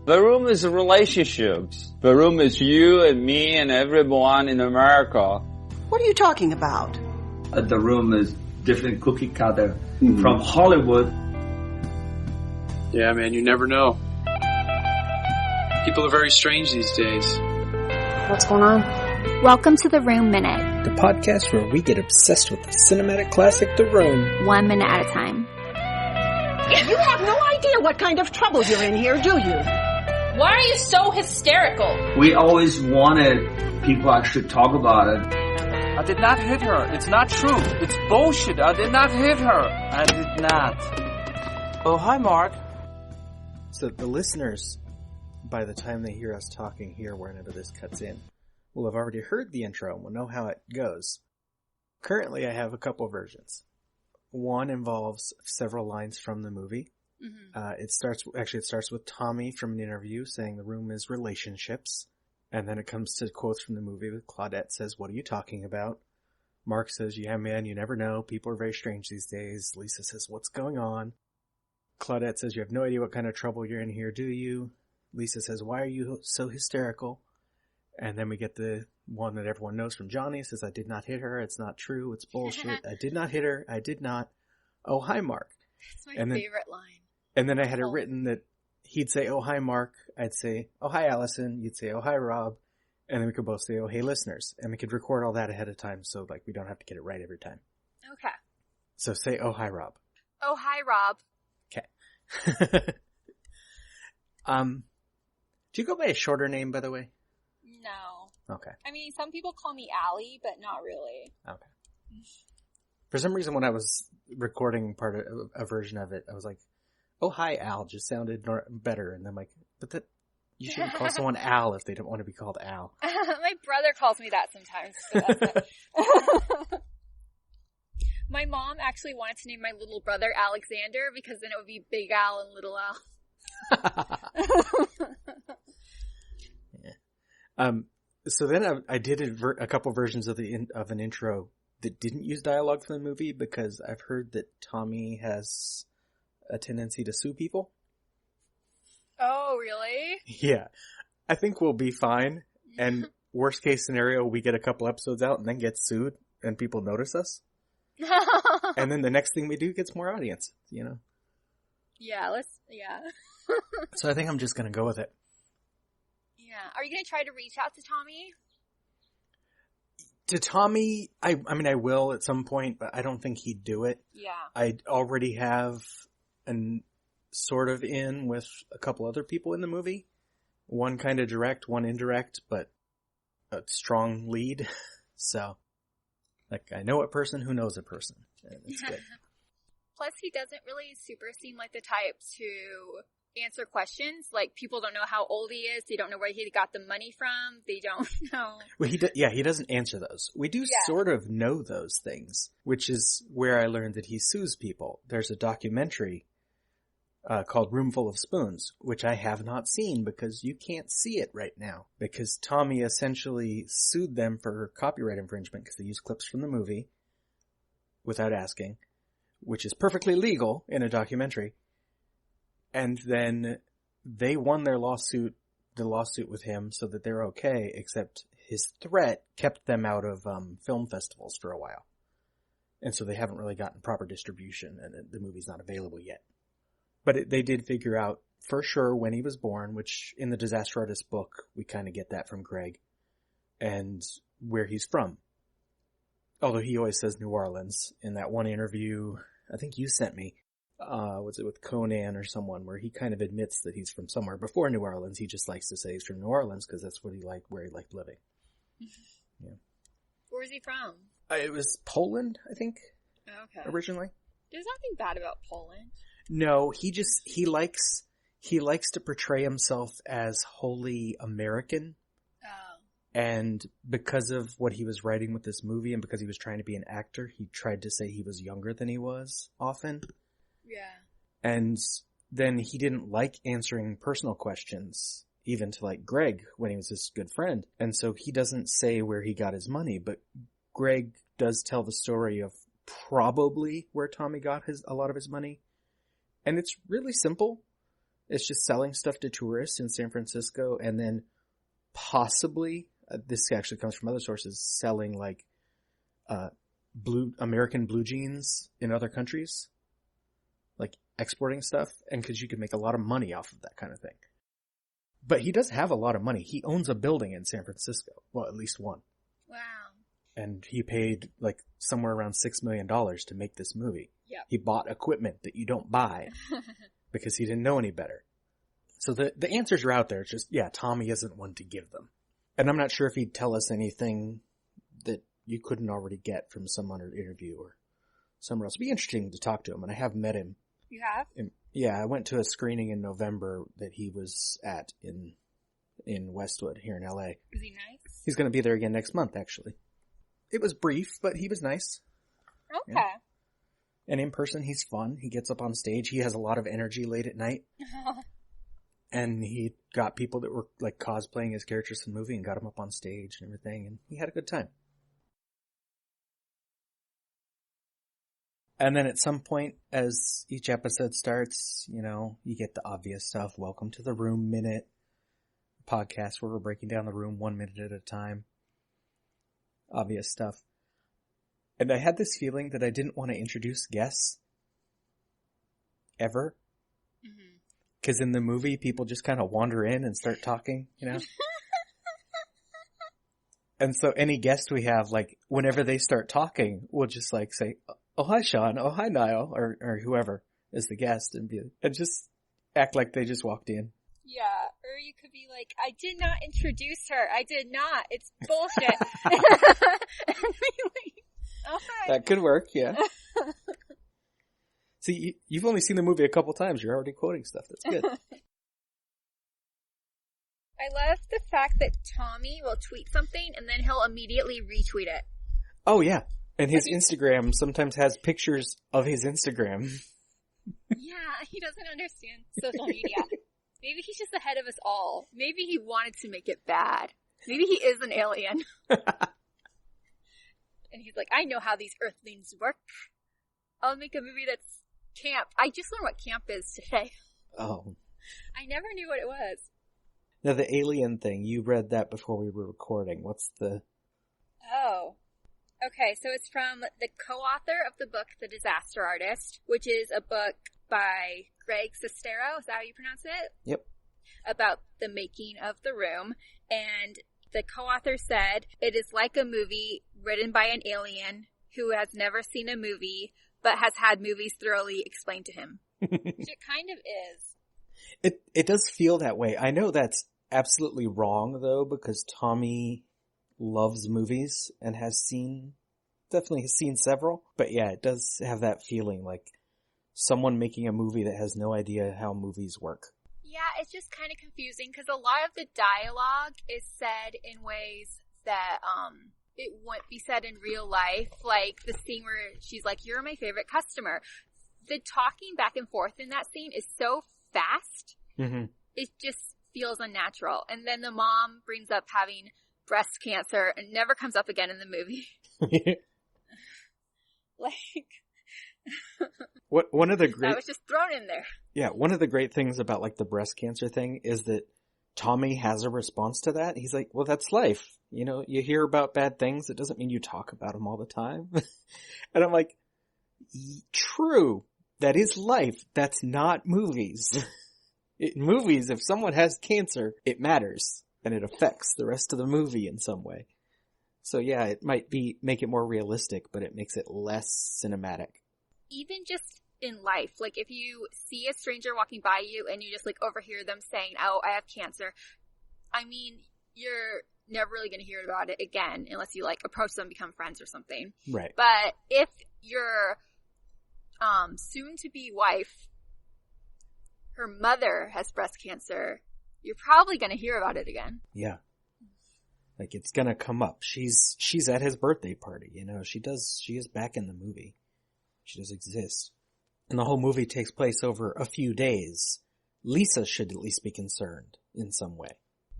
The room is relationships. The room is you and me and everyone in America. What are you talking about? The room is different cookie cutter from Hollywood. Yeah, man, you never know. People are very strange these days. What's going on? Welcome to The Room Minute. The podcast where we get obsessed with the cinematic classic The Room. 1 minute at a time. You have no idea what kind of trouble you're in here, do you? Why are you so hysterical? We always wanted people actually talk about it. I did not hit her. It's not true. It's bullshit. I did not hit her. I did not. Oh, hi, Mark. So the listeners, by the time they hear us talking here, whenever this cuts in, will have already heard the intro and will know how it goes. Currently, I have a couple versions. One involves several lines from the movie. Mm-hmm. It starts with Tommy from an interview saying the room is relationships. And then it comes to quotes from the movie with Claudette says, "What are you talking about?" Mark says, "Yeah, man, you never know. People are very strange these days." Lisa says, "What's going on?" Claudette says, "You have no idea what kind of trouble you're in here, do you?" Lisa says, "Why are you so hysterical?" And then we get the one that everyone knows from Johnny. Says, "I did not hit her. It's not true. It's bullshit. I did not hit her. I did not. Oh, hi, Mark." That's my favorite line. And then I had it written that he'd say, "Oh, hi, Mark." I'd say, "Oh, hi, Allison." You'd say, "Oh, hi, Rob." And then we could both say, "Oh, hey, listeners." And we could record all that ahead of time so like we don't have to get it right every time. Okay. So say, "Oh, hi, Rob." Oh, hi, Rob. Okay. Do you go by a shorter name, by the way? No. Okay. I mean, some people call me Allie, but not really. Okay. For some reason, when I was recording part of a version of it, I was like, "Oh, hi, Al," just sounded better. And I'm like, but that, you shouldn't call someone Al if they don't want to be called Al. My brother calls me that sometimes. But that's my mom actually wanted to name my little brother Alexander because then it would be Big Al and Little Al. Yeah. So then I did a couple versions of an intro that didn't use dialogue from the movie because I've heard that Tommy has a tendency to sue people. Oh, really? Yeah. I think we'll be fine. And worst case scenario, we get a couple episodes out and then get sued and people notice us. And then the next thing we do gets more audience, you know? Yeah, So I think I'm just going to go with it. Yeah. Are you going to try to reach out to Tommy? To Tommy, I mean, I will at some point, but I don't think he'd do it. Yeah. I already have an sort of in with a couple other people in the movie. One kind of direct, one indirect, but a strong lead. So, like, I know a person who knows a person. And it's good. Plus, he doesn't really super seem like the type to answer questions. Like, people don't know how old he is. They don't know where he got the money from. They don't know. Well, he doesn't answer those. We do sort of know those things, which is where I learned that he sues people. There's a documentary called Roomful of Spoons, which I have not seen because you can't see it right now. Because Tommy essentially sued them for copyright infringement because they used clips from the movie without asking, which is perfectly legal in a documentary. And then they won the lawsuit with him so that they're okay, except his threat kept them out of film festivals for a while. And so they haven't really gotten proper distribution and the movie's not available yet. But they did figure out for sure when he was born, which in the Disaster Artist book, we kind of get that from Greg, and where he's from. Although he always says New Orleans. In that one interview, I think you sent me, was it with Conan or someone, where he kind of admits that he's from somewhere before New Orleans. He just likes to say he's from New Orleans because that's what he liked, where he liked living. Yeah. Where's he from? It was Poland, I think. Okay. Originally. There's nothing bad about Poland. No, he likes to portray himself as wholly American. Oh. And because of what he was writing with this movie and because he was trying to be an actor, he tried to say he was younger than he was often. Yeah. And then he didn't like answering personal questions, even to like Greg when he was his good friend. And so he doesn't say where he got his money, but Greg does tell the story of probably where Tommy got a lot of his money. And it's really simple. It's just selling stuff to tourists in San Francisco, and then possibly, this actually comes from other sources, selling like American blue jeans in other countries, like exporting stuff, and because you can make a lot of money off of that kind of thing. But he does have a lot of money. He owns a building in San Francisco. Well, at least one. Wow. And he paid like somewhere around $6 million to make this movie. Yep. He bought equipment that you don't buy because he didn't know any better. So the answers are out there. It's just, yeah, Tommy isn't one to give them. And I'm not sure if he'd tell us anything that you couldn't already get from some other interview or somewhere else. It'd be interesting to talk to him, and I have met him. You have? Yeah, I went to a screening in November that he was at in Westwood here in LA. Is he nice? He's going to be there again next month, actually. It was brief, but he was nice. Okay. Yeah. And in person, he's fun. He gets up on stage. He has a lot of energy late at night. And he got people that were like cosplaying his characters in the movie and got him up on stage and everything. And he had a good time. And then at some point, as each episode starts, you know, you get the obvious stuff. Welcome to the Room Minute podcast, where we're breaking down the room 1 minute at a time. Obvious stuff. And I had this feeling that I didn't want to introduce guests. Ever. Because in the movie, people just kind of wander in and start talking, you know? And so any guest we have, like, whenever they start talking, we'll just like say, oh, hi, Sean. Oh, hi, Niall. Or whoever is the guest, and just act like they just walked in. Yeah, or you could be like, I did not introduce her. I did not. It's bullshit. Okay. That could work, yeah. See, you've only seen the movie a couple times. You're already quoting stuff. That's good. I love the fact that Tommy will tweet something and then he'll immediately retweet it. Oh, yeah. And his Instagram sometimes has pictures of his Instagram. Yeah, he doesn't understand social media. Maybe he's just ahead of us all. Maybe he wanted to make it bad. Maybe he is an alien. And he's like, I know how these Earthlings work. I'll make a movie that's camp. I just learned what camp is today. Oh. I never knew what it was. Now, the alien thing, you read that before we were recording. What's the... Oh. Okay, so it's from the co-author of the book, The Disaster Artist, which is a book by Greg Sestero. Is that how you pronounce it? Yep. About the making of The Room. And the co-author said, it is like a movie written by an alien who has never seen a movie, but has had movies thoroughly explained to him. Which it kind of is. It does feel that way. I know that's absolutely wrong, though, because Tommy loves movies and definitely has seen several. But yeah, it does have that feeling like someone making a movie that has no idea how movies work. Yeah, it's just kind of confusing because a lot of the dialogue is said in ways that it wouldn't be said in real life. Like the scene where she's like, you're my favorite customer. The talking back and forth in that scene is so fast. Mm-hmm. It just feels unnatural. And then the mom brings up having breast cancer and never comes up again in the movie. One of the great... That was just thrown in there. Yeah, one of the great things about like the breast cancer thing is that Tommy has a response to that. He's like, well, that's life. You know, you hear about bad things. It doesn't mean you talk about them all the time. And I'm like, true. That is life. That's not movies. In movies, if someone has cancer, it matters. And it affects the rest of the movie in some way. So yeah, it might make it more realistic, but it makes it less cinematic. Even just in life, like if you see a stranger walking by you and you just like overhear them saying, oh, I have cancer. I mean, you're never really going to hear about it again unless you like approach them, become friends or something. Right. But if your soon-to-be wife, her mother has breast cancer, you're probably going to hear about it again. Yeah. Like it's going to come up. She's at his birthday party, you know. She is back in the movie. She does exist. And the whole movie takes place over a few days. Lisa should at least be concerned in some way.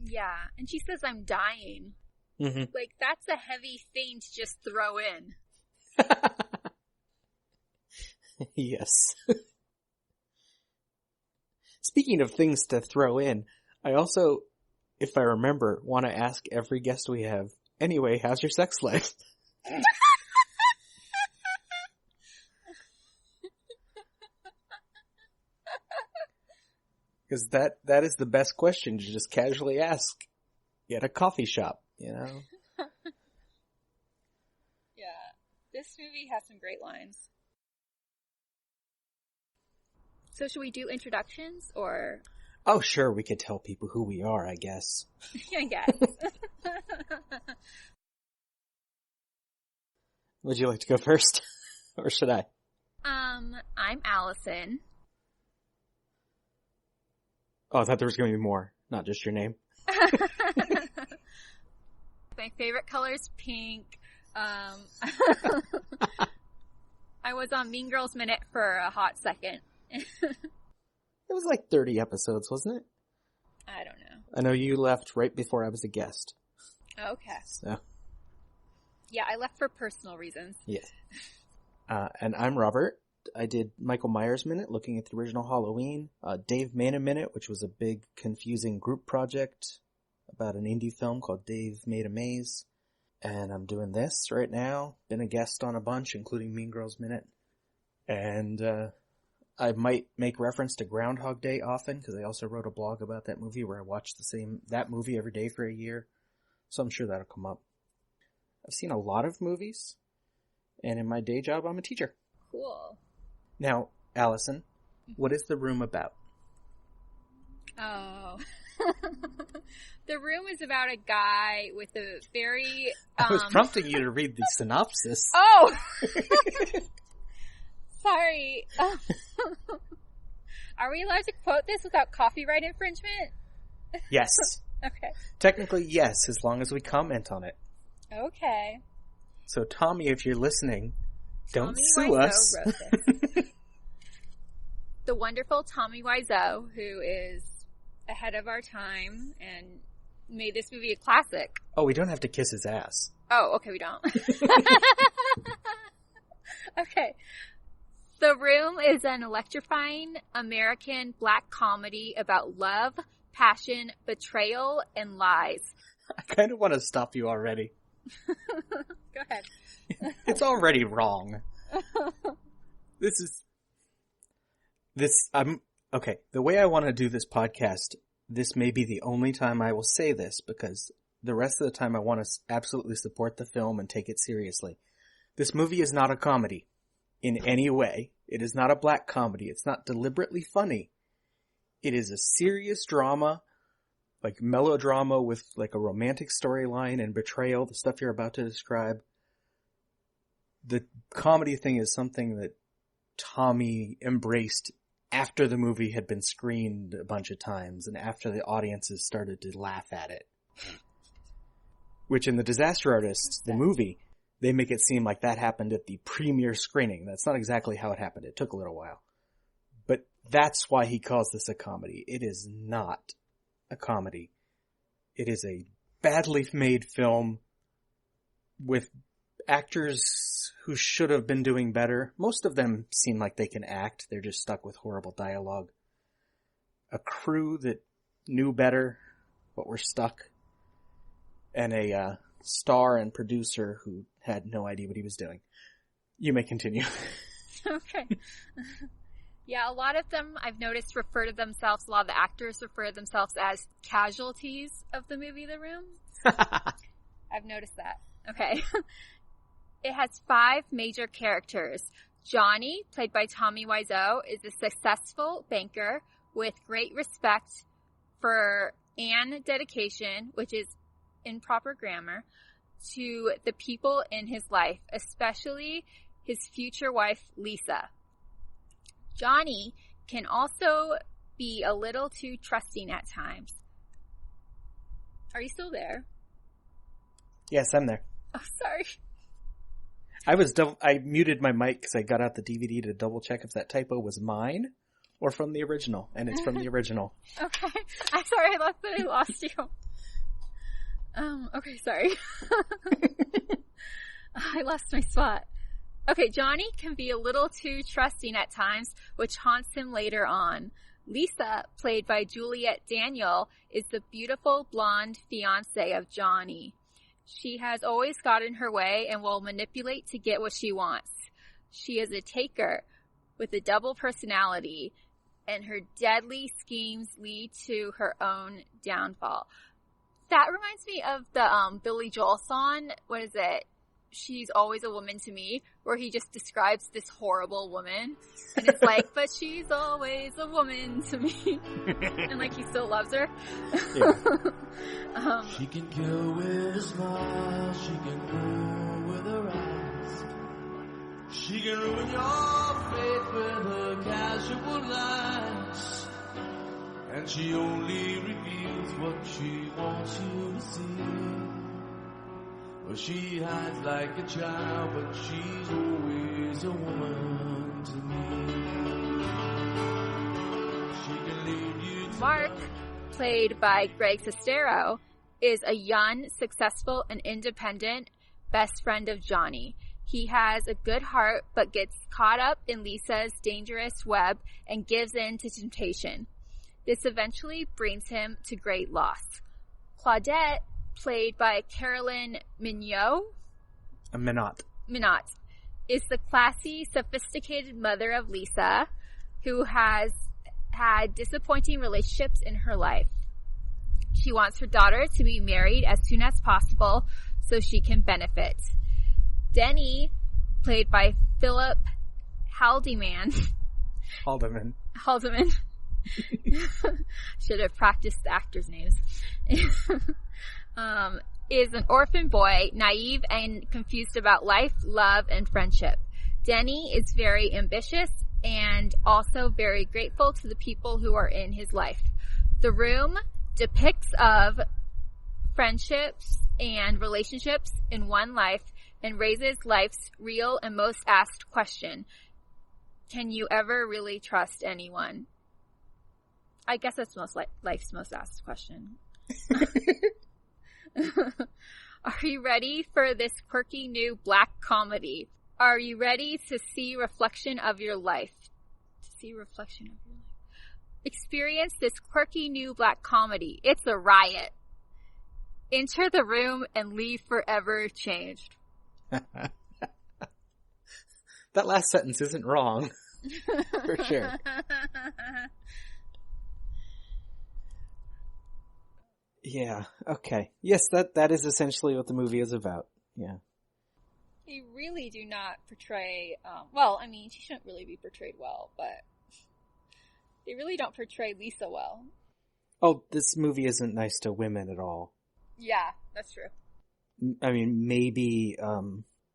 Yeah. And she says, I'm dying. Mm-hmm. Like, that's a heavy thing to just throw in. Yes. Speaking of things to throw in, I also, if I remember, want to ask every guest we have, anyway, how's your sex life? Because that is the best question to just casually ask at a coffee shop, you know? Yeah. This movie has some great lines. So should we do introductions, or? Oh, sure, we could tell people who we are, I guess. I guess. Would you like to go first? Or should I? I'm Allison. Oh, I thought there was going to be more, not just your name. My favorite color is pink. I was on Mean Girls Minute for a hot second. It was like 30 episodes, wasn't it? I don't know. I know you left right before I was a guest. Okay. So. Yeah, I left for personal reasons. Yeah. And I'm Robert. I did Michael Myers Minute, looking at the original Halloween. Dave Made a Minute, which was a big, confusing group project about an indie film called Dave Made a Maze. And I'm doing this right now. Been a guest on a bunch, including Mean Girls Minute. And I might make reference to Groundhog Day often, because I also wrote a blog about that movie where I watched that movie every day for a year. So I'm sure that'll come up. I've seen a lot of movies, and in my day job, I'm a teacher. Cool. Now, Allison, what is The Room about? Oh. The Room is about a guy with a very... I was prompting you to read the synopsis. Oh! Sorry. Are we allowed to quote this without copyright infringement? Yes. Okay. Technically, yes, as long as we comment on it. Okay. So, Tommy, if you're listening, don't sue Wiseau us. Wrote this. The wonderful Tommy Wiseau, who is ahead of our time and made this movie a classic. Oh, we don't have to kiss his ass. Oh, okay, we don't. Okay. The Room is an electrifying American black comedy about love, passion, betrayal, and lies. I kind of want to stop you already. Go ahead. It's already wrong. Okay, the way I want to do this podcast, this may be the only time I will say this, because the rest of the time I want to absolutely support the film and take it seriously. This movie is not a comedy in any way. It is not a black comedy. It's not deliberately funny. It is a serious drama, like melodrama with like a romantic storyline and betrayal, the stuff you're about to describe. The comedy thing is something that Tommy embraced after the movie had been screened a bunch of times and after the audiences started to laugh at it. Which in The Disaster Artist, the movie, they make it seem like that happened at the premiere screening. That's not exactly how it happened. It took a little while. But that's why he calls this a comedy. It is not a comedy. It is a badly made film with actors who should have been doing better. Most of them seem like they can act. They're just stuck with horrible dialogue. A crew that knew better, but were stuck. And a star and producer who had no idea what he was doing. You may continue. Okay. Yeah, a lot of them, I've noticed, a lot of the actors refer to themselves as casualties of the movie The Room. I've noticed that. Okay. It has 5 major characters. Johnny, played by Tommy Wiseau, is a successful banker with great respect for and dedication, which is improper grammar, to the people in his life, especially his future wife, Lisa. Johnny can also be a little too trusting at times. Are you still there? Yes, I'm there. Oh, sorry. I muted my mic because I got out the DVD to double check if that typo was mine or from the original, and it's from the original. Okay. I'm sorry, I thought that I lost you. Okay, sorry. I lost my spot. Okay, Johnny can be a little too trusting at times, which haunts him later on. Lisa, played by Juliet Daniel, is the beautiful blonde fiance of Johnny. She has always gotten her way and will manipulate to get what she wants. She is a taker with a double personality, and her deadly schemes lead to her own downfall. That reminds me of the Billy Joel song. What is it? She's Always a Woman to Me, where he just describes this horrible woman. And it's like, but she's always a woman to me. And like, he still loves her. Yeah. She can kill with a smile. She can rule with her eyes. She can ruin your faith with her casual lies. And she only reveals what she wants you to see. Well, she hides like a child, but she's always a woman to me. She can lead you to Mark, played by Greg Sestero, is a young, successful, and independent best friend of Johnny. He has a good heart, but gets caught up in Lisa's dangerous web and gives in to temptation. This eventually brings him to great loss. Claudette, played by Carolyn Minot, is the classy, sophisticated mother of Lisa, who has had disappointing relationships in her life. She wants her daughter to be married as soon as possible so she can benefit. Denny, played by Philip Haldeman. Should have practiced the actors' names. Is an orphan boy, naive and confused about life, love, and friendship. Denny is very ambitious and also very grateful to the people who are in his life. The Room depicts of friendships and relationships in one life and raises life's real and most asked question. Can you ever really trust anyone? I guess that's life's most asked question. Are you ready for this quirky new black comedy? Are you ready to see reflection of your life? Experience this quirky new black comedy. It's a riot. Enter the room and leave forever changed. That last sentence isn't wrong. For sure. Yeah, okay. Yes, that is essentially what the movie is about. Yeah. They really do not portray, she shouldn't really be portrayed well, but they really don't portray Lisa well. Oh, this movie isn't nice to women at all. Yeah, that's true. I mean, maybe,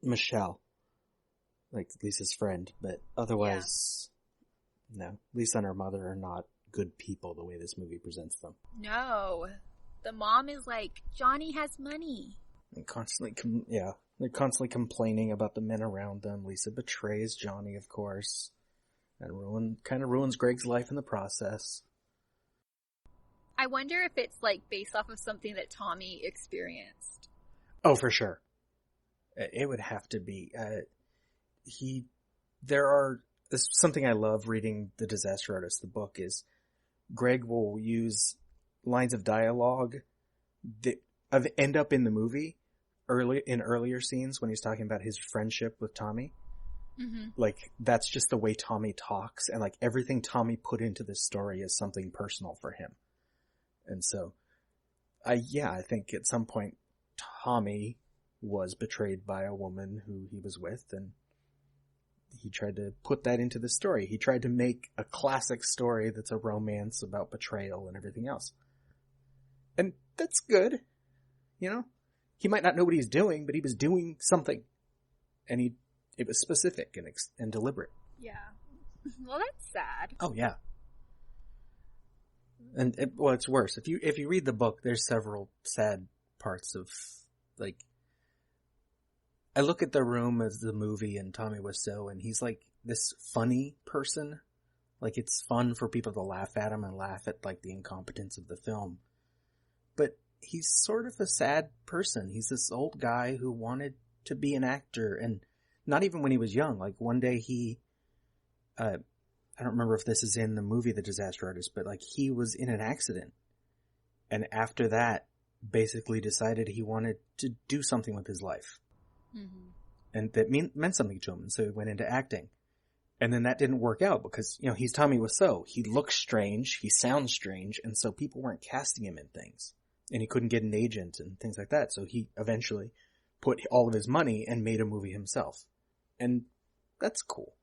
Michelle. Like Lisa's friend, but otherwise, no. Lisa and her mother are not good people the way this movie presents them. No. The mom is like, Johnny has money. And constantly, they're constantly complaining about the men around them. Lisa betrays Johnny, of course, and kind of ruins Greg's life in the process. I wonder if it's like based off of something that Tommy experienced. Oh, for sure. It would have to be. This is something I love reading The Disaster Artist, the book, is Greg will use lines of dialogue that end up in the movie earlier scenes when he's talking about his friendship with Tommy. Mm-hmm. Like, that's just the way Tommy talks, and like everything Tommy put into this story is something personal for him. And so, I think at some point Tommy was betrayed by a woman who he was with, and he tried to put that into the story. He tried to make a classic story that's a romance about betrayal and everything else. And that's good. You know? He might not know what he's doing, but he was doing something. And it was specific and deliberate. Yeah. Well, that's sad. Oh, yeah. And it's worse. If you read the book, there's several sad parts of, like, I look at The Room as the movie and Tommy Wiseau, and he's like this funny person. Like, it's fun for people to laugh at him and laugh at like the incompetence of the film. But he's sort of a sad person. He's this old guy who wanted to be an actor, and not even when he was young. Like, one day I I don't remember if this is in the movie The Disaster Artist, but like he was in an accident. And after that, basically decided he wanted to do something with his life. Mm-hmm. And that meant something to him. And so he went into acting. And then that didn't work out because, you know, he's Tommy Wiseau. He looks strange. He sounds strange. And so people weren't casting him in things. And he couldn't get an agent and things like that. So he eventually put all of his money and made a movie himself. And that's cool.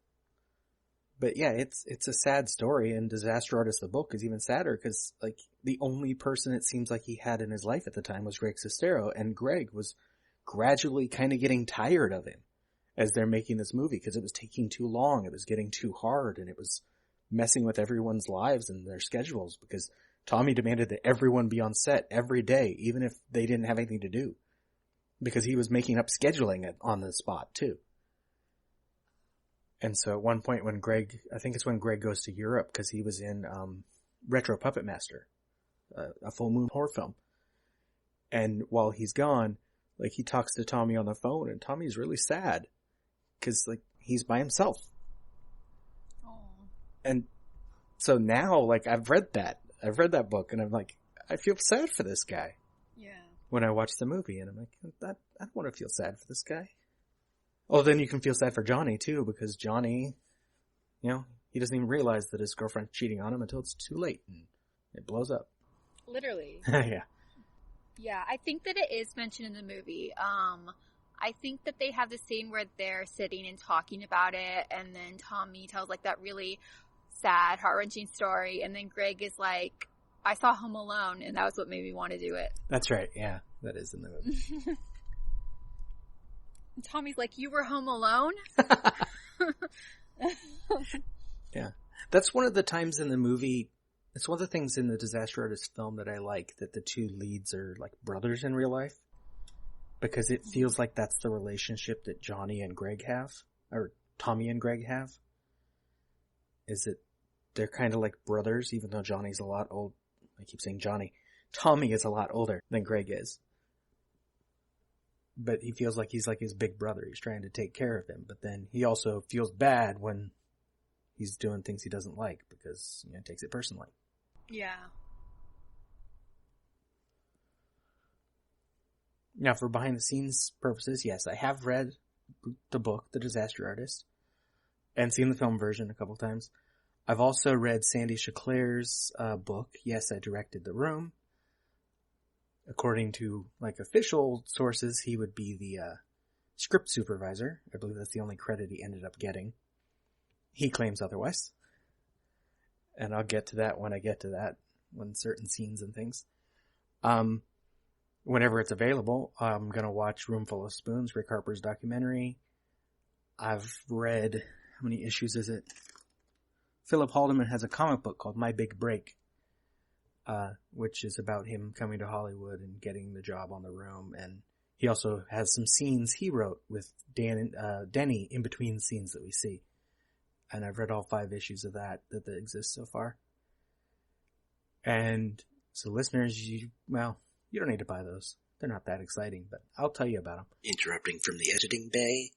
But yeah, it's a sad story, and Disaster Artist, the book, is even sadder because, like, the only person it seems like he had in his life at the time was Greg Sestero, and Greg was gradually kind of getting tired of him as they're making this movie because it was taking too long, it was getting too hard, and it was messing with everyone's lives and their schedules because Tommy demanded that everyone be on set every day, even if they didn't have anything to do, because he was making up scheduling it on the spot, too. And so at one point when I think it's when Greg goes to Europe because he was in Retro Puppet Master, a full moon horror film. And while he's gone, like he talks to Tommy on the phone and Tommy's really sad because like he's by himself. Aww. And so now like I've read that book and I'm like, I feel sad for this guy. Yeah. When I watch the movie and I'm like, I don't want to feel sad for this guy. Oh, then you can feel sad for Johnny, too, because Johnny, you know, he doesn't even realize that his girlfriend's cheating on him until it's too late, and it blows up. Literally. Yeah. Yeah, I think that it is mentioned in the movie. I think that they have the scene where they're sitting and talking about it, and then Tommy tells, like, that really sad, heart-wrenching story, and then Greg is like, I saw Home Alone, and that was what made me want to do it. That's right, yeah. That is in the movie. And Tommy's like, you were home alone? Yeah. That's one of the times in the movie, it's one of the things in the Disaster Artist film that I like, that the two leads are like brothers in real life. Because it feels like that's the relationship that Johnny and Greg have, or Tommy and Greg have. Is that they're kind of like brothers, even though Johnny's a lot old. I keep saying Johnny. Tommy is a lot older than Greg is. But he feels like he's like his big brother. He's trying to take care of him. But then he also feels bad when he's doing things he doesn't like because, you know, takes it personally. Yeah. Now, for behind the scenes purposes, yes, I have read the book, The Disaster Artist, and seen the film version a couple times. I've also read Sandy Chaclair's book, Yes, I Directed the Room. According to, like, official sources, he would be the script supervisor. I believe that's the only credit he ended up getting. He claims otherwise. And I'll get to that when I get to that, when certain scenes and things. Whenever it's available, I'm going to watch Roomful of Spoons, Rick Harper's documentary. I've read, how many issues is it? Philip Haldeman has a comic book called My Big Break. Which is about him coming to Hollywood and getting the job on The Room. And he also has some scenes he wrote with Denny in between scenes that we see. And I've read all 5 issues of that exist so far. And so listeners, you don't need to buy those. They're not that exciting, but I'll tell you about them. Interrupting from the editing bay,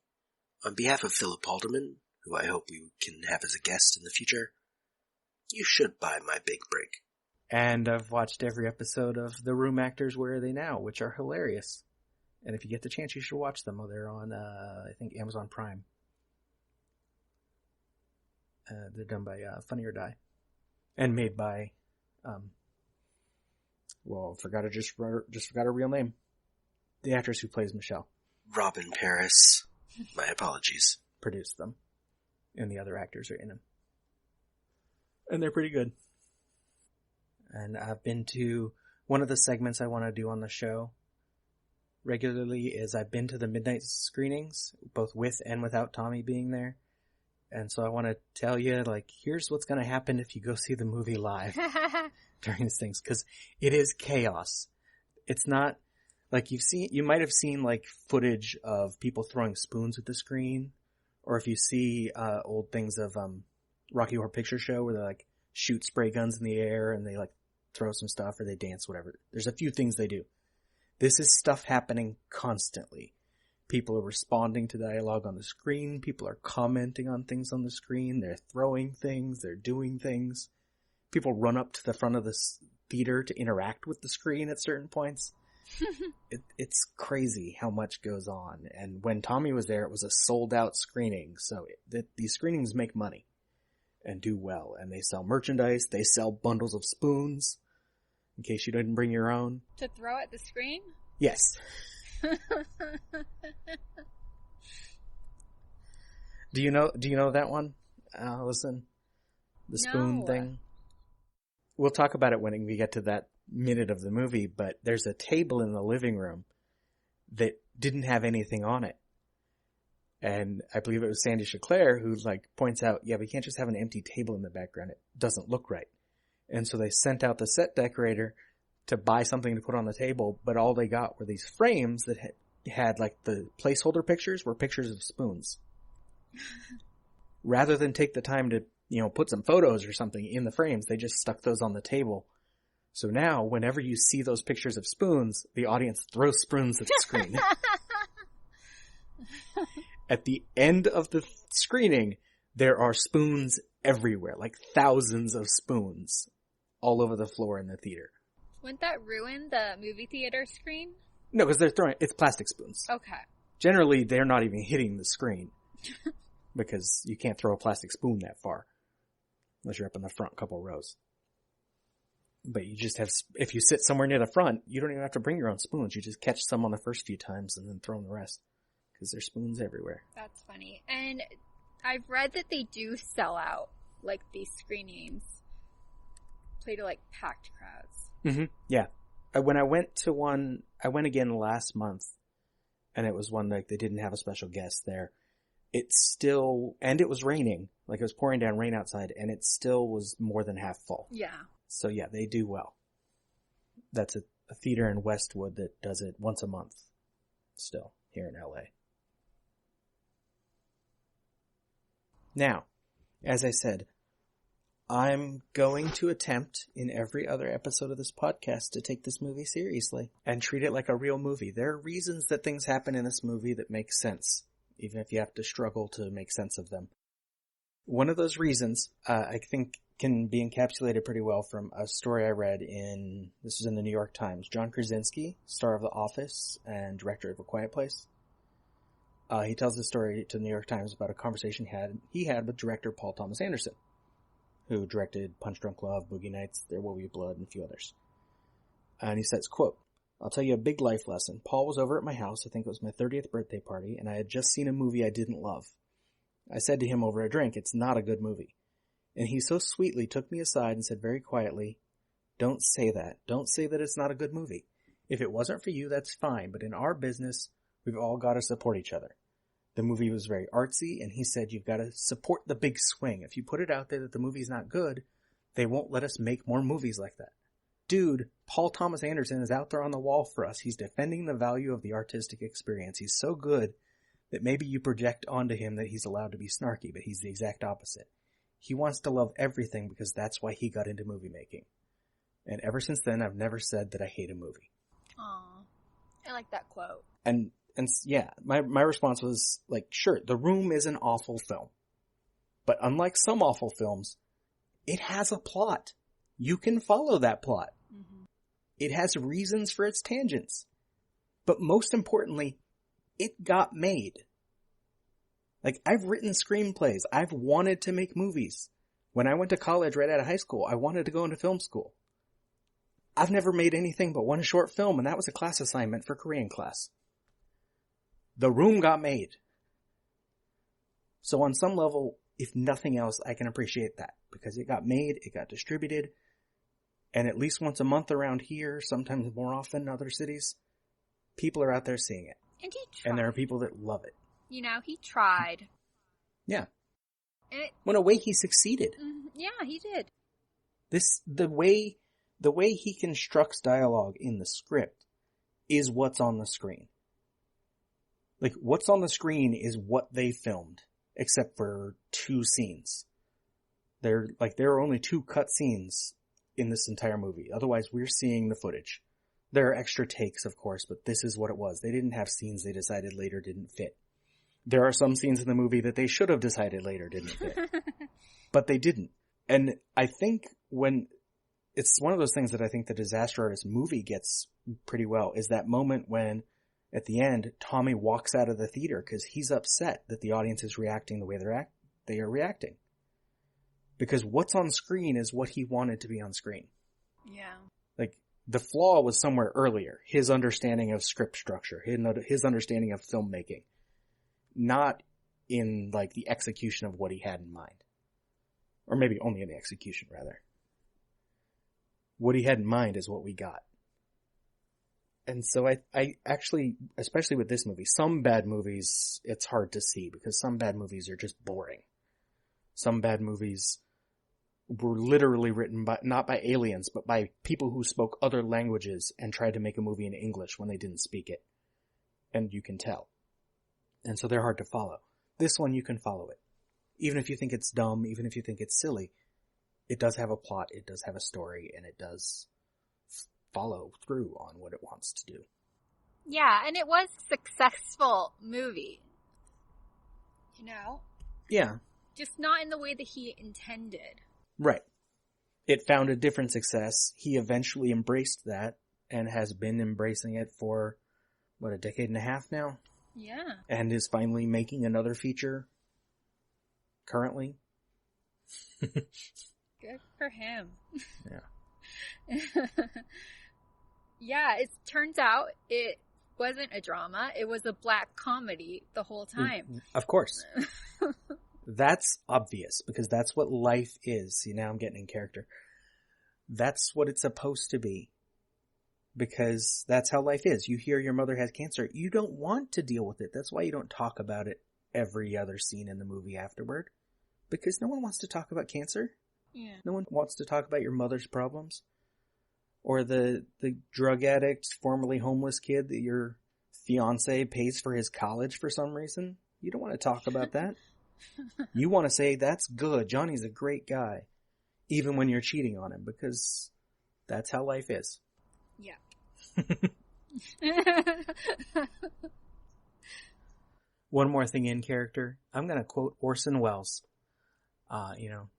on behalf of Philip Haldeman, who I hope we can have as a guest in the future, you should buy My Big Break. And I've watched every episode of The Room Actors, Where Are They Now?, which are hilarious. And if you get the chance, you should watch them. They're on, I think, Amazon Prime. They're done by Funny or Die. And made by, just forgot her real name. The actress who plays Michelle. Robin Paris. My apologies. Produced them. And the other actors are in them. And they're pretty good. And I've been to one of the segments I want to do on the show regularly is I've been to the midnight screenings, both with and without Tommy being there. And so I want to tell you, like, here's what's going to happen if you go see the movie live during these things, because it is chaos. It's not like you might have seen like footage of people throwing spoons at the screen, or if you see old things of Rocky Horror Picture Show where they like shoot spray guns in the air and they like throw some stuff or they dance, whatever. There's a few things they do. This is stuff happening constantly. People are responding to dialogue on the screen. People are commenting on things on the screen. They're throwing things. They're doing things. People run up to the front of the theater to interact with the screen at certain points. It's crazy how much goes on. And when Tommy was there, it was a sold out screening. So these screenings make money and do well. And they sell merchandise. They sell bundles of spoons in case you didn't bring your own. To throw at the screen? Yes. Do you know that one, Allison? The spoon thing? We'll talk about it when we get to that minute of the movie, but there's a table in the living room that didn't have anything on it. And I believe it was Sandy Chaclair who points out, yeah, we can't just have an empty table in the background. It doesn't look right. And so they sent out the set decorator to buy something to put on the table, but all they got were these frames that had the placeholder pictures were pictures of spoons. Rather than take the time to, put some photos or something in the frames, they just stuck those on the table. So now, whenever you see those pictures of spoons, the audience throws spoons at the screen. At the end of the screening, there are spoons everywhere, thousands of spoons all over the floor in the theater. Wouldn't that ruin the movie theater screen? No, because it's plastic spoons. Okay. Generally, they're not even hitting the screen because you can't throw a plastic spoon that far unless you're up in the front couple rows. But you just if you sit somewhere near the front, you don't even have to bring your own spoons. You just catch some on the first few times and then throw in the rest because there's spoons everywhere. That's funny. And I've read that they do sell out, these screenings. Play to, packed crowds. Mm-hmm. Yeah. When I went to one, I went again last month, and it was one they didn't have a special guest there. It was raining, it was pouring down rain outside, and it still was more than half full. Yeah. So yeah, they do well. That's a theater in Westwood that does it once a month, still, here in LA. Now, as I said, I'm going to attempt in every other episode of this podcast to take this movie seriously and treat it like a real movie. There are reasons that things happen in this movie that make sense, even if you have to struggle to make sense of them. One of those reasons, I think, can be encapsulated pretty well from a story I read this was in the New York Times. John Krasinski, star of The Office and director of A Quiet Place. He tells the story to the New York Times about a conversation he had with director Paul Thomas Anderson, who directed Punch Drunk Love, Boogie Nights, There Will Be Blood, and a few others. And he says, quote, "I'll tell you a big life lesson. Paul was over at my house, I think it was my 30th birthday party, and I had just seen a movie I didn't love. I said to him over a drink, it's not a good movie. And he so sweetly took me aside and said very quietly, don't say that. Don't say that it's not a good movie. If it wasn't for you, that's fine, but in our business, we've all got to support each other. The movie was very artsy, and he said you've got to support the big swing. If you put it out there that the movie's not good, they won't let us make more movies like that. Dude, Paul Thomas Anderson is out there on the wall for us. He's defending the value of the artistic experience. He's so good that maybe you project onto him that he's allowed to be snarky, but he's the exact opposite. He wants to love everything because that's why he got into movie making. And ever since then, I've never said that I hate a movie." Aw, I like that quote. And yeah, my response was sure, The Room is an awful film. But unlike some awful films, it has a plot. You can follow that plot. Mm-hmm. It has reasons for its tangents. But most importantly, it got made. I've written screenplays. I've wanted to make movies. When I went to college right out of high school, I wanted to go into film school. I've never made anything but one short film, and that was a class assignment for Korean class. The Room got made. So on some level, if nothing else, I can appreciate that. Because it got made, it got distributed, and at least once a month around here, sometimes more often in other cities, people are out there seeing it. And he tried. And there are people that love it. He tried. Yeah. And in a way, he succeeded. Yeah, he did. The way he constructs dialogue in the script is what's on the screen. What's on the screen is what they filmed, except for 2 scenes. There are only 2 cut scenes in this entire movie. Otherwise, we're seeing the footage. There are extra takes, of course, but this is what it was. They didn't have scenes they decided later didn't fit. There are some scenes in the movie that they should have decided later didn't fit. But they didn't. And I think it's one of those things that I think the Disaster Artist movie gets pretty well, is that moment when, at the end, Tommy walks out of the theater because he's upset that the audience is reacting the way they are reacting. Because what's on screen is what he wanted to be on screen. Yeah. Like, the flaw was somewhere earlier. His understanding of script structure, his understanding of filmmaking. Not in, like, the execution of what he had in mind. Or maybe only in the execution, rather. What he had in mind is what we got. And so I actually, especially with this movie, some bad movies, it's hard to see because some bad movies are just boring. Some bad movies were literally written not by aliens, but by people who spoke other languages and tried to make a movie in English when they didn't speak it. And you can tell. And so they're hard to follow. This one, you can follow it. Even if you think it's dumb, even if you think it's silly, it does have a plot, it does have a story, and it does follow through on what it wants to do. Yeah, and it was a successful movie. You know? Yeah. Just not in the way that he intended. Right. It found a different success. He eventually embraced that and has been embracing it for, a decade and a half now? Yeah. And is finally making another feature currently. Good for him. Yeah. Yeah, it turns out it wasn't a drama. It was a black comedy the whole time. Of course. That's obvious because that's what life is. See, now I'm getting in character. That's what it's supposed to be. Because that's how life is. You hear your mother has cancer. You don't want to deal with it. That's why you don't talk about it every other scene in the movie afterward. Because no one wants to talk about cancer. Yeah. No one wants to talk about your mother's problems. Or the drug addict, formerly homeless kid that your fiance pays for his college for some reason. You don't want to talk about that. You want to say, that's good. Johnny's a great guy. Even when you're cheating on him. Because that's how life is. Yeah. One more thing in character. I'm going to quote Orson Welles.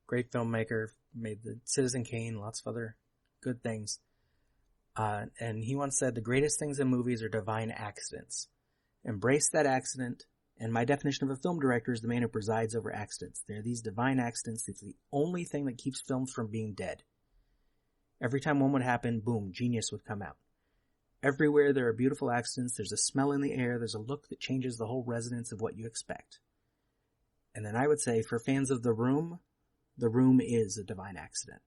Great filmmaker, made the Citizen Kane, lots of other good things. And he once said, the greatest things in movies are divine accidents. Embrace that accident. And my definition of a film director is the man who presides over accidents. They're these divine accidents. It's the only thing that keeps films from being dead. Every time one would happen, boom, genius would come out. Everywhere there are beautiful accidents, there's a smell in the air, there's a look that changes the whole resonance of what you expect. And then I would say, for fans of The Room is a divine accident.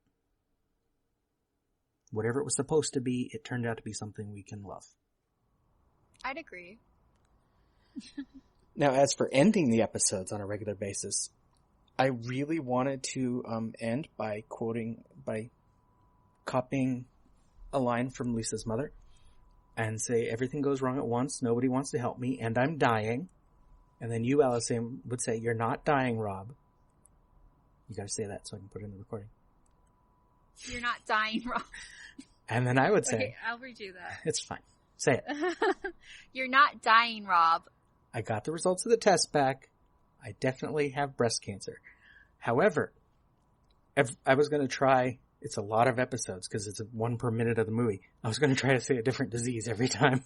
Whatever it was supposed to be, it turned out to be something we can love. I'd agree. Now, as for ending the episodes on a regular basis, I really wanted to end by copying a line from Lisa's mother and say, everything goes wrong at once, nobody wants to help me, and I'm dying. And then you, Allison, would say, you're not dying, Rob. You gotta say that so I can put it in the recording. You're not dying, Rob. And then I would say... Okay, I'll redo that. It's fine. Say it. You're not dying, Rob. I got the results of the test back. I definitely have breast cancer. However, I was going to try... It's a lot of episodes because it's 1 per minute of the movie. I was going to try to say a different disease every time.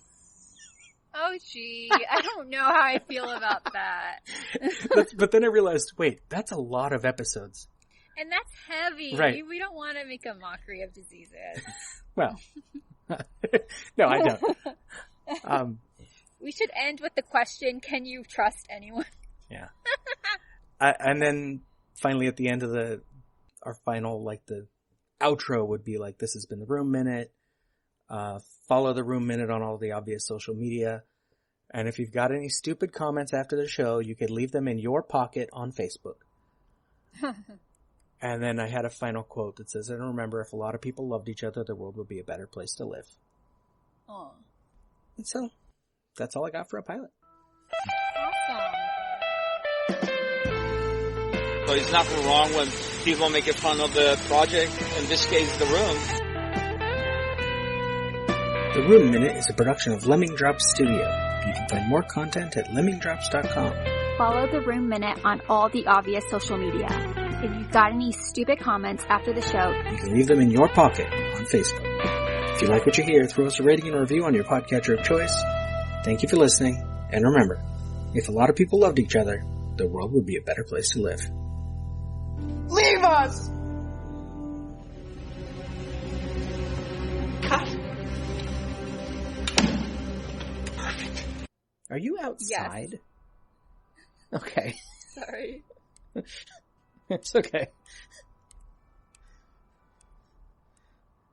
Oh, gee. I don't know how I feel about that. but then I realized, wait, that's a lot of episodes. And that's heavy. Right. We don't want to make a mockery of diseases. Well, no, I don't. We should end with the question, can you trust anyone? Yeah. And then finally at the end of our final, the outro would be this has been the Room Minute. Follow the Room Minute on all the obvious social media. And if you've got any stupid comments after the show, you could leave them in your pocket on Facebook. And then I had a final quote that says, and remember, if a lot of people loved each other, the world would be a better place to live. Aw. And so, that's all I got for a pilot. Awesome. So there's nothing wrong when people make fun of the project, in this case, The Room. The Room Minute is a production of Lemming Drops Studio. You can find more content at lemmingdrops.com. Follow The Room Minute on all the obvious social media. If you've got any stupid comments after the show, you can leave them in your pocket on Facebook. If you like what you hear, throw us a rating and a review on your podcatcher of choice. Thank you for listening, and remember, if a lot of people loved each other, the world would be a better place to live. Leave us! Cut. Are you outside? Yes. Okay. Sorry. It's okay.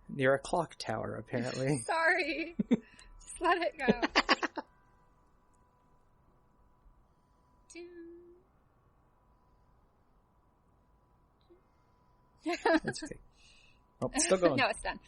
Near a clock tower, apparently. Sorry. Just let it go. That's okay. Oh, it's still going. No, it's done.